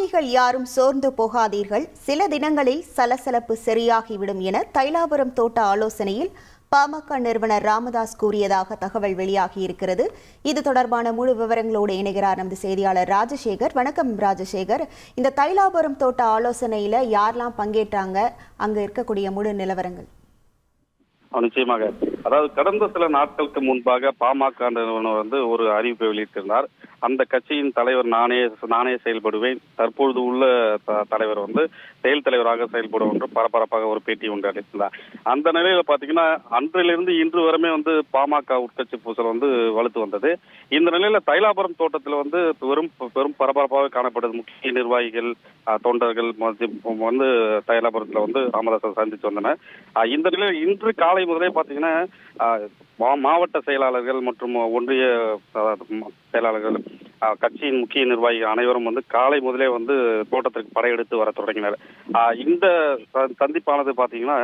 நிர்வாகிகள் யாரும் சோர்ந்து போகாதீர்கள், சில தினங்களில் சலசலப்பு சரியாகிவிடும் என தைலாபுரம் தோட்ட ஆலோசனையில் பாமக நிறுவனர் ராமதாஸ் கூறியதாக தகவல் வெளியாகியிருக்கிறது. இது தொடர்பான முழு விவரங்களோடு இணைகிறார் நமது செய்தியாளர் ராஜசேகர். வணக்கம் ராஜசேகர். இந்த தைலாபுரம் தோட்ட ஆலோசனையில யாரெல்லாம் பங்கேற்றாங்க, அங்க இருக்கக்கூடிய முழு நிலவரங்கள்? நிச்சயமாக. அதாவது கடந்த சில நாட்களுக்கு முன்பாக பாமக நிறுவனர் ஒரு அறிவிப்பை வெளியிட்டிருந்தார். அந்த கட்சியின் தலைவர் நானே செயல்படுவேன், தற்பொழுது உள்ள தலைவர் செயல் தலைவராக செயல்படும் என்று பரபரப்பாக ஒரு பேட்டி ஒன்று அளித்தார். அந்த நிலையில பாத்தீங்கன்னா அன்றிலிருந்து இன்று வரைமே பாமக உட்கட்சி பூசல் வலுத்து வந்தது. இந்த நிலையில தைலாபுரம் தோட்டத்தில் பெரும் பரபரப்பாக காணப்படுது. முக்கிய நிர்வாகிகள், தொண்டர்கள் தைலாபுரத்துல ராமதாஸை சந்திச்சு வந்தனர். இந்த நிலையில் இன்று காலை முதலே பாத்தீங்கன்னா மாவட்ட செயலாளர்கள் மற்றும் ஒன்றிய செயலாளர்கள், கட்சியின் முக்கிய நிர்வாகிகள் அனைவரும் காலை முதலே தோட்டத்திற்கு படையெடுத்து வர தொடங்கினர். இந்த சந்திப்பானது பாத்தீங்கன்னா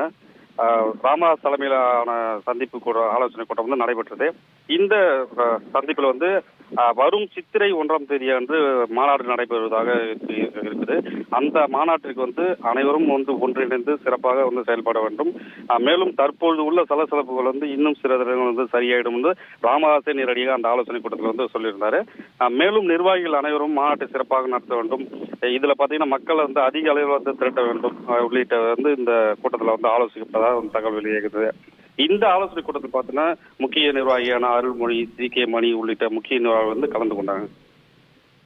ராமதாஸ் தலைமையிலான ஆலோசனை கூட்டம் நடைபெற்றது. இந்த சந்திப்பில் வரும் சித்திரை 1ஆம் தேதி அன்று மாநாடு நடைபெறுவதாக இருக்குது. அந்த மாநாட்டிற்கு அனைவரும் ஒன்றிணைந்து சிறப்பாக செயல்பட வேண்டும். மேலும் தற்பொழுது உள்ள சலசலப்புகள் இன்னும் சில தினங்கள் சரியாயிடும் என்று ராமதாஸே நேரடியாக அந்த ஆலோசனை கூட்டத்தில் சொல்லியிருந்தாரு. மேலும் நிர்வாகிகள் அனைவரும் மாநாட்டை சிறப்பாக நடத்த வேண்டும், இதுல பாத்தீங்கன்னா மக்கள் அதிக அளவில் திரட்ட வேண்டும் உள்ளிட்ட இந்த கூட்டத்தில் ஆலோசிக்கப்பட்டதாக தகவல் வெளியாகிறது. இந்த ஆலோசனை கூட்டத்தில் பார்த்தீங்கன்னா முக்கிய நிர்வாகியான அருள்மொழி, சி கே மணி உள்ளிட்ட முக்கிய நிர்வாகிகள் கலந்து கொண்டாங்க.